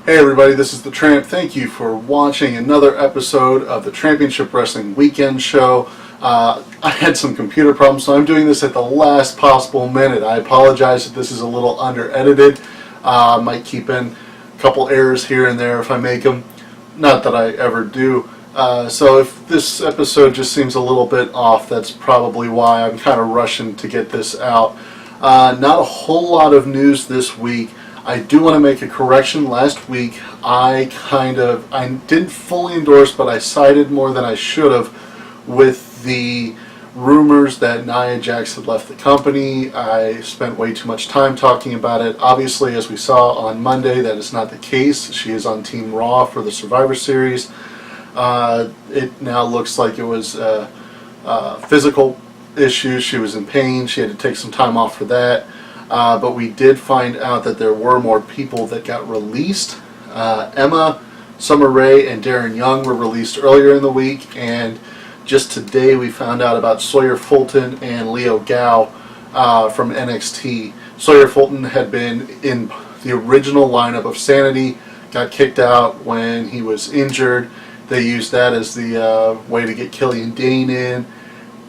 Hey everybody, this is the Tramp. Thank you for watching another episode of the Trampionship Wrestling Weekend Show. I had some computer problems, so I'm doing this at the last possible minute. I apologize if this is a little under-edited. Might keep in a couple errors here and there if I make them. Not that I ever do. So if this episode just seems a little bit off, that's probably why. I'm kind of rushing to get this out. Not a whole lot of news this week. I do want to make a correction. Last week I didn't fully endorse, but I sided more than I should have with the rumors that Nia Jax had left the company. I spent way too much time talking about it. Obviously, as we saw on Monday, that is not the case. She is on Team Raw for the Survivor Series. It now looks like it was physical issues. She was in pain. She had to take some time off for that. But we did find out that there were more people that got released. Emma, Summer Rae, and Darren Young were released earlier in the week, and just today we found out about Sawyer Fulton and Leo Gao from NXT. Sawyer Fulton had been in the original lineup of Sanity, got kicked out when he was injured. They used that as the way to get Killian Dane in,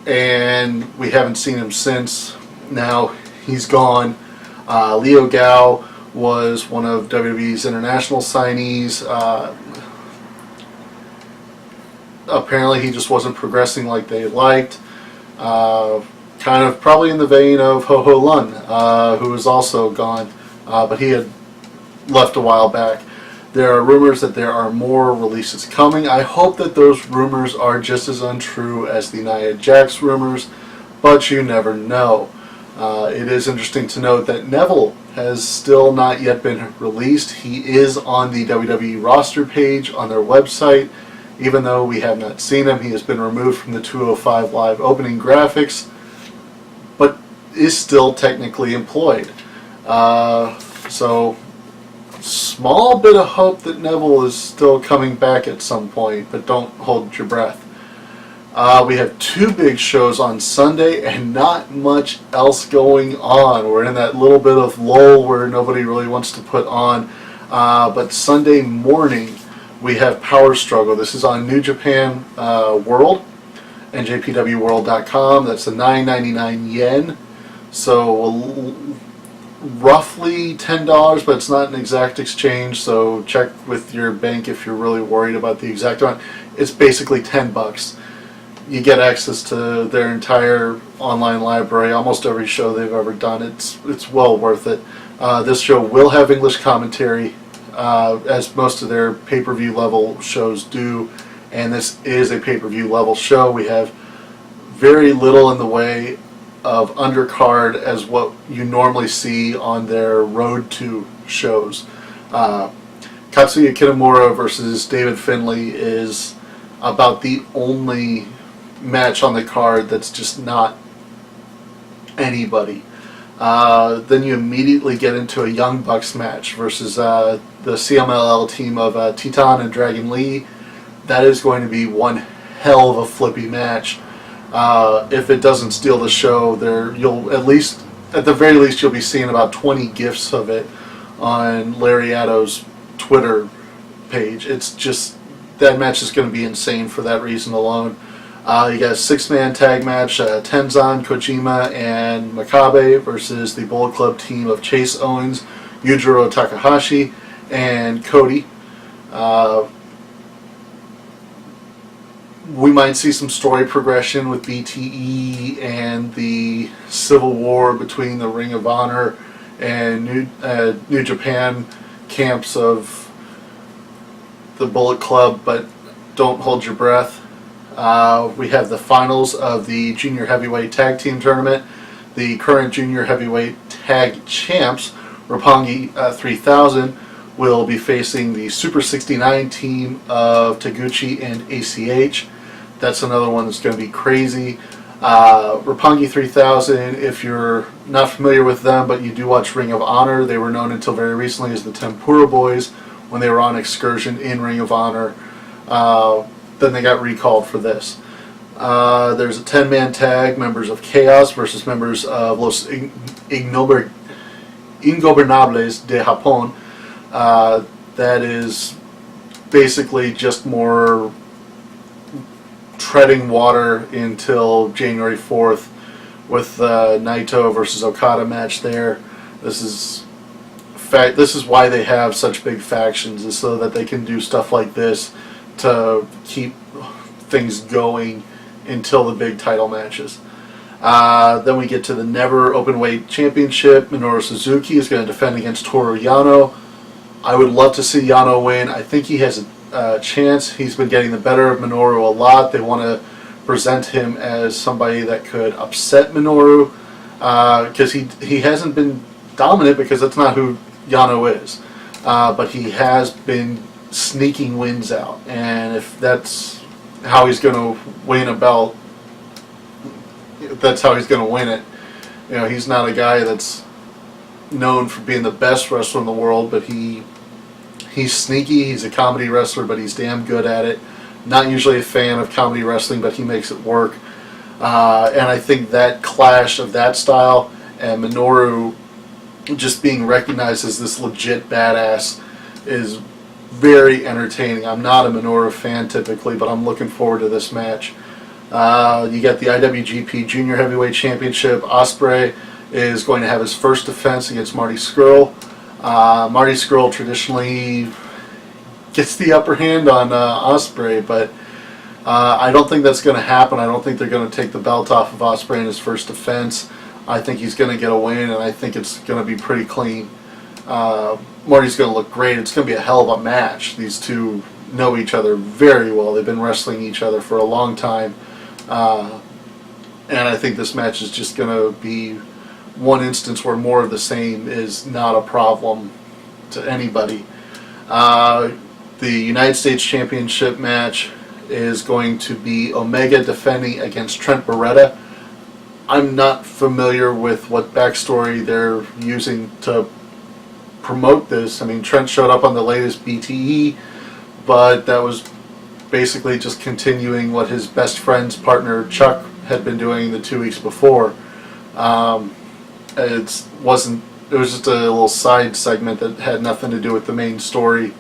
and we haven't seen him since. Now he's gone. Leo Gao was one of WWE's international signees. Apparently he just wasn't progressing like they liked. Kind of probably in the vein of Ho Ho Lun, who is also gone, but he had left a while back. There are rumors that there are more releases coming. I hope that those rumors are just as untrue as the Nia Jax rumors, but you never know. It is interesting to note that Neville has still not yet been released. He is on the WWE roster page on their website. Even though we have not seen him, he has been removed from the 205 Live opening graphics, but is still technically employed. So, small bit of hope that Neville is still coming back at some point, but don't hold your breath. We have two big shows on Sunday and not much else going on. We're in that little bit of lull where nobody really wants to put on. But Sunday morning we have Power Struggle. This is on New Japan World, njpwworld.com. That's the $9.99 yen. So roughly $10, but it's not an exact exchange. So check with your bank if you're really worried about the exact amount. It's basically $10. You get access to their entire online library, almost every show they've ever done. It's well worth it. This show will have English commentary, as most of their pay-per-view level shows do, and this is a pay-per-view level show. We have very little in the way of undercard as what you normally see on their Road to shows. Katsuya Kitamura versus David Finlay is about the only match on the card that's just not anybody. Then you immediately get into a Young Bucks match versus the CMLL team of Titan and Dragon Lee. That is going to be one hell of a flippy match. If it doesn't steal the show, you'll at the very least, you'll be seeing about 20 gifs of it on Lariato's Twitter page. It's just, that match is going to be insane for that reason alone. You got a 6-man tag match, Tenzan, Kojima, and Makabe versus the Bullet Club team of Chase Owens, Yujiro Takahashi, and Cody. We might see some story progression with BTE and the civil war between the Ring of Honor and New Japan camps of the Bullet Club, but don't hold your breath. We have the finals of the Junior Heavyweight Tag Team Tournament. The current Junior Heavyweight Tag Champs, Roppongi 3000, will be facing the Super 69 team of Taguchi and ACH. That's another one that's going to be crazy. Roppongi 3000, if you're not familiar with them, but you do watch Ring of Honor, they were known until very recently as the Tempura Boys when they were on excursion in Ring of Honor. Then they got recalled for this. There's a 10-man tag, members of Chaos versus members of Los Ingobernables de Japón. that is basically just more treading water until January 4th with the Naito versus Okada match there. This is why they have such big factions, is so that they can do stuff like this to keep things going until the big title matches. Then we get to the Never Openweight Championship. Minoru Suzuki is going to defend against Toru Yano. I would love to see Yano win. I think he has a chance. He's been getting the better of Minoru a lot. They want to present him as somebody that could upset Minoru, because he hasn't been dominant, because that's not who Yano is. But he has been sneaking wins out, and if that's how he's going to win a belt, that's how he's going to win it. You know, he's not a guy that's known for being the best wrestler in the world, but he's sneaky. He's a comedy wrestler, but he's damn good at it. Not usually a fan of comedy wrestling, but he makes it work. And I think that clash of that style and Minoru just being recognized as this legit badass is very entertaining. I'm not a Minoru fan typically, but I'm looking forward to this match. You got the IWGP Junior Heavyweight Championship. Ospreay is going to have his first defense against Marty Scurll. Marty Scurll traditionally gets the upper hand on Ospreay, but I don't think that's going to happen. I don't think they're going to take the belt off of Ospreay in his first defense. I think he's going to get a win, and I think it's going to be pretty clean. Marty's going to look great. It's going to be a hell of a match. These two know each other very well. They've been wrestling each other for a long time. And I think this match is just going to be one instance where more of the same is not a problem to anybody. The United States Championship match is going to be Omega defending against Trent Beretta. I'm not familiar with what backstory they're using to promote this. I mean, Trent showed up on the latest BTE, but that was basically just continuing what his best friend's partner Chuck had been doing the 2 weeks before. It was just a little side segment that had nothing to do with the main story.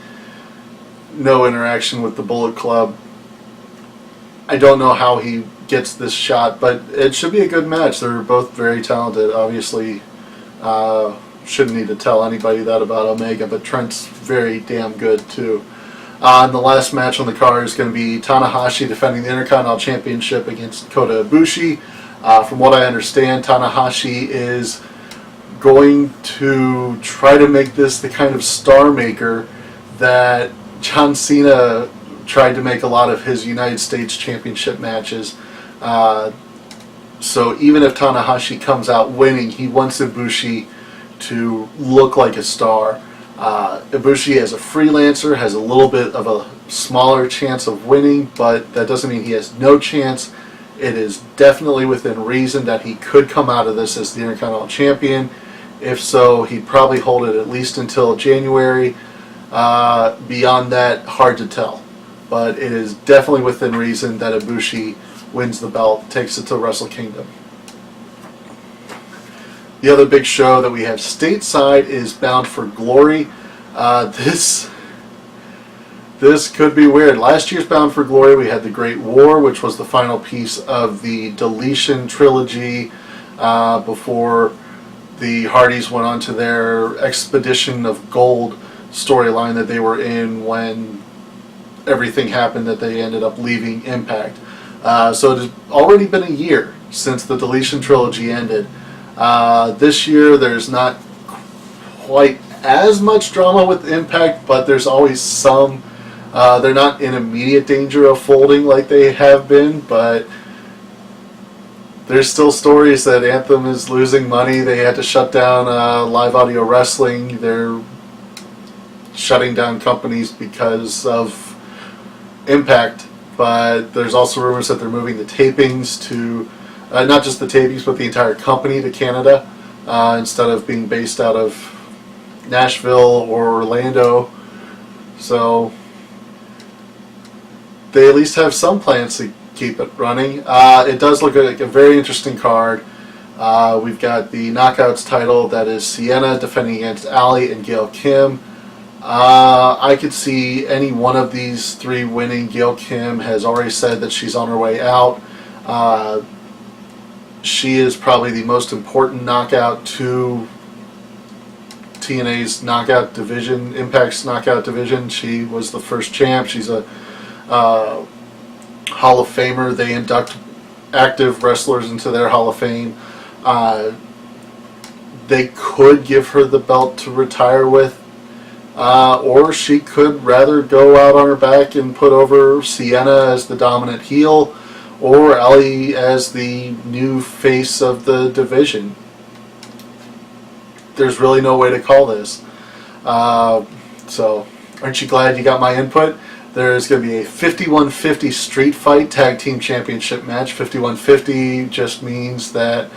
No interaction with the Bullet Club. I don't know how he gets this shot, but it should be a good match. They're both very talented. Obviously, shouldn't need to tell anybody that about Omega, but Trent's very damn good too. And the last match on the card is going to be Tanahashi defending the Intercontinental Championship against Kota Ibushi. From what I understand, Tanahashi is going to try to make this the kind of star maker that John Cena tried to make a lot of his United States Championship matches. So even if Tanahashi comes out winning, he wants Ibushi to look like a star. Ibushi as a freelancer has a little bit of a smaller chance of winning, but that doesn't mean he has no chance. It is definitely within reason that he could come out of this as the Intercontinental Champion. If so, he'd probably hold it at least until January. Beyond that, hard to tell. But it is definitely within reason that Ibushi wins the belt, takes it to Wrestle Kingdom. The other big show that we have stateside is Bound for Glory. This could be weird. Last year's Bound for Glory, we had the Great War, which was the final piece of the Deletion trilogy before the Hardys went on to their Expedition of Gold storyline that they were in when everything happened that they ended up leaving Impact. So it has already been a year since the Deletion trilogy ended. This year there's not quite as much drama with Impact, but there's always some. They're not in immediate danger of folding like they have been, but there's still stories that Anthem is losing money. They had to shut down live audio wrestling. They're shutting down companies because of Impact, but there's also rumors that they're moving the tapings to, not just the tapings, but the entire company to Canada instead of being based out of Nashville or Orlando. So they at least have some plans to keep it running. It does look like a very interesting card. We've got the Knockouts title, that is Sienna defending against Allie and Gail Kim. I could see any one of these three winning. Gail Kim has already said that she's on her way out. She is probably the most important knockout to TNA's knockout division, Impact's knockout division. She was the first champ. She's a Hall of Famer. They induct active wrestlers into their Hall of Fame. They could give her the belt to retire with, or she could rather go out on her back and put over Sienna as the dominant heel, or Ellie as the new face of the division. There's really no way to call this. So, aren't you glad you got my input? There's going to be a 51-50 street fight tag team championship match. 51-50 just means that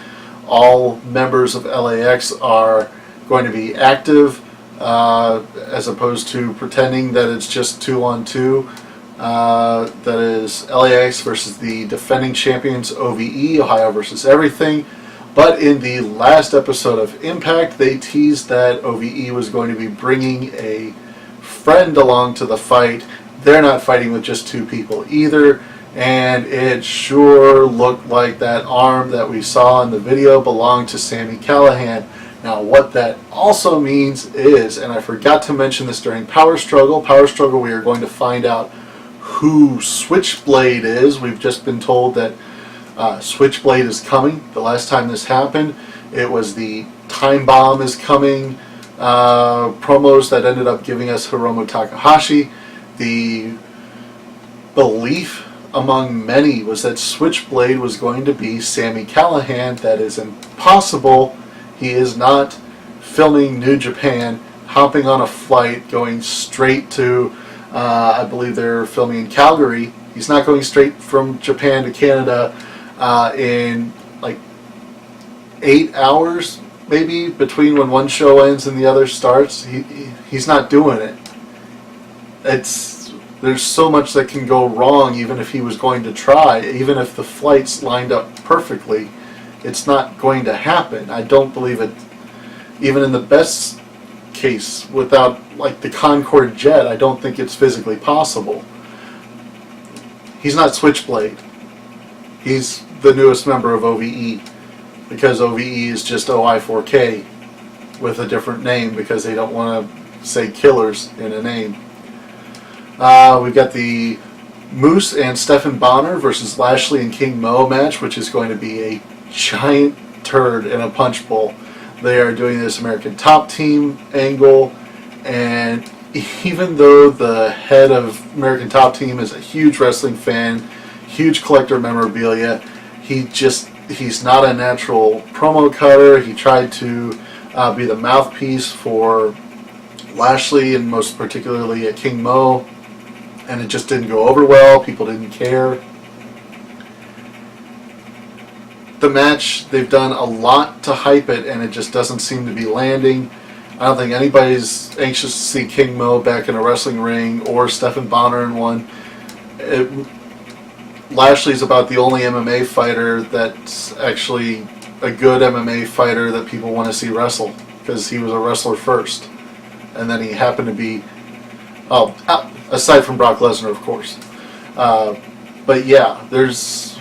all members of LAX are going to be active, as opposed to pretending that it's just 2-on-2. That is LAX versus the defending champions OVE, Ohio versus Everything. But in the last episode of Impact, they teased that OVE was going to be bringing a friend along to the fight. They're not fighting with just two people either, and it sure looked like that arm that we saw in the video belonged to Sami Callihan. Now, what that also means is, and I forgot to mention this during Power Struggle, we are going to find out who Switchblade is. We've just been told that Switchblade is coming. The last time this happened, it was the Time Bomb is coming promos that ended up giving us Hiromu Takahashi. The belief among many was that Switchblade was going to be Sami Callihan. That is impossible. He is not filming New Japan, hopping on a flight, going straight to, I believe they're filming in Calgary. He's not going straight from Japan to Canada in like 8 hours, maybe, between when one show ends and the other starts. He's not doing it. There's so much that can go wrong even if he was going to try. Even if the flights lined up perfectly, it's not going to happen. I don't believe it. Even in the best case, without like the Concorde jet, I don't think it's physically possible. He's not Switchblade. He's the newest member of OVE, because OVE is just OI4K with a different name because they don't want to say killers in a name. We've got the Moose and Stephan Bonner versus Lashley and King Mo match, which is going to be a giant turd in a punch bowl. They are doing this American Top Team angle, and even though the head of American Top Team is a huge wrestling fan, huge collector of memorabilia, he's not a natural promo cutter. He tried to be the mouthpiece for Lashley, and most particularly at King Mo, and it just didn't go over well. People didn't care. The match, they've done a lot to hype it, and it just doesn't seem to be landing. I don't think anybody's anxious to see King Mo back in a wrestling ring or Stephan Bonner in one. Lashley's about the only MMA fighter that's actually a good MMA fighter that people want to see wrestle, because he was a wrestler first, and then he happened to be, aside from Brock Lesnar, of course. But yeah, there's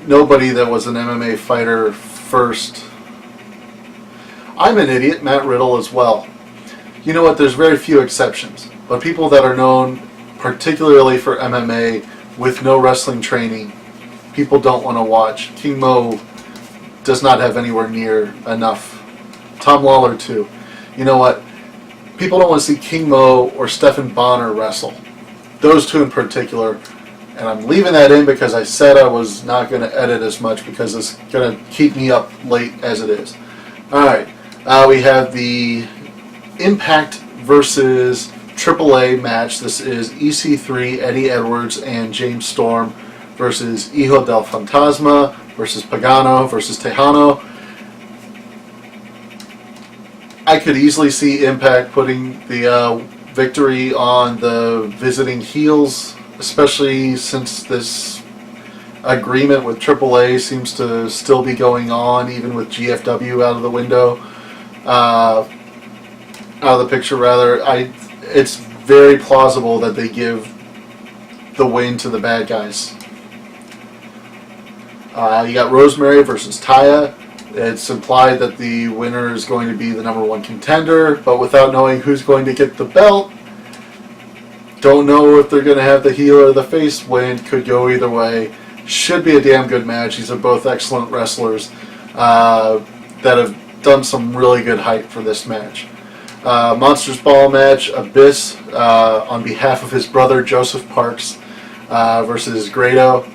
nobody that was an MMA fighter first. I'm an idiot, Matt Riddle as well. You know what, there's very few exceptions, but people that are known particularly for MMA with no wrestling training, people don't want to watch. King Mo does not have anywhere near enough. Tom Lawler too. You know what, people don't want to see King Mo or Stephan Bonner wrestle. Those two in particular. And I'm leaving that in because I said I was not going to edit as much because it's going to keep me up late as it is. Alright, we have the Impact versus AAA match. This is EC3, Eddie Edwards and James Storm versus Hijo del Fantasma versus Pagano versus Tejano. I could easily see Impact putting the victory on the visiting heels, especially since this agreement with AAA seems to still be going on, even with GFW out of the window. out of the picture, rather. It's very plausible that they give the win to the bad guys. You got Rosemary versus Taya. It's implied that the winner is going to be the #1 contender, but without knowing who's going to get the belt, don't know if they're going to have the heel or the face win. Could go either way. Should be a damn good match. These are both excellent wrestlers that have done some really good hype for this match. Monsters Ball match, Abyss on behalf of his brother Joseph Parks versus Grado.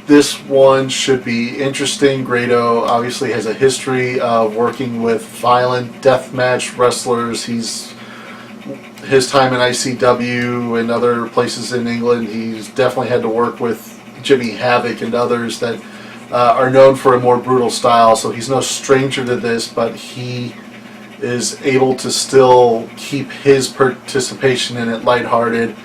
This one should be interesting. Grado obviously has a history of working with violent deathmatch wrestlers. His time in ICW and other places in England, he's definitely had to work with Jimmy Havoc and others that are known for a more brutal style, so he's no stranger to this, but he is able to still keep his participation in it lighthearted.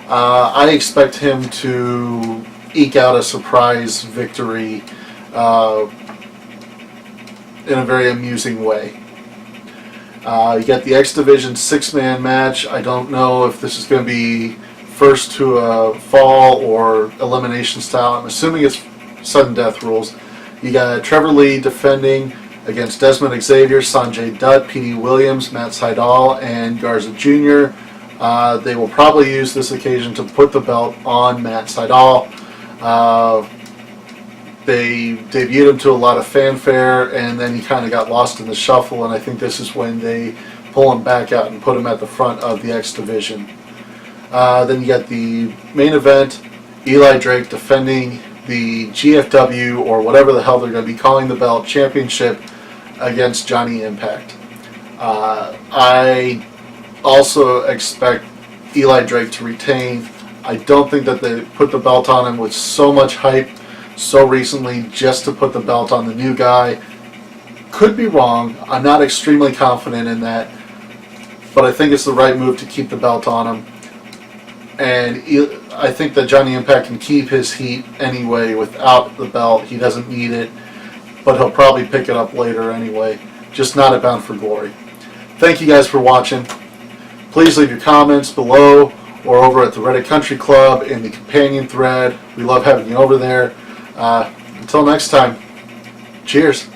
I expect him to eke out a surprise victory in a very amusing way. You got the X Division 6-man match. I don't know if this is going to be first to a fall or elimination style. I'm assuming it's sudden death rules. You got Trevor Lee defending against Desmond Xavier, Sanjay Dutt, P.D. Williams, Matt Sydal, and Garza Jr. They will probably use this occasion to put the belt on Matt Sydal. They debuted him to a lot of fanfare, and then he kind of got lost in the shuffle, and I think this is when they pull him back out and put him at the front of the X Division. Then you got the main event, Eli Drake defending the GFW, or whatever the hell they're going to be calling the belt, championship against Johnny Impact. I also expect Eli Drake to retain. I don't think that they put the belt on him with so much hype so recently just to put the belt on the new guy. Could be wrong. I'm not extremely confident in that, but I think it's the right move to keep the belt on him. And I think that Johnny Impact can keep his heat anyway without the belt. He doesn't need it, but he'll probably pick it up later anyway. Just not at Bound for Glory. Thank you guys for watching. Please leave your comments below or over at the Reddit Country Club in the companion thread. We love having you over there. Until next time, cheers.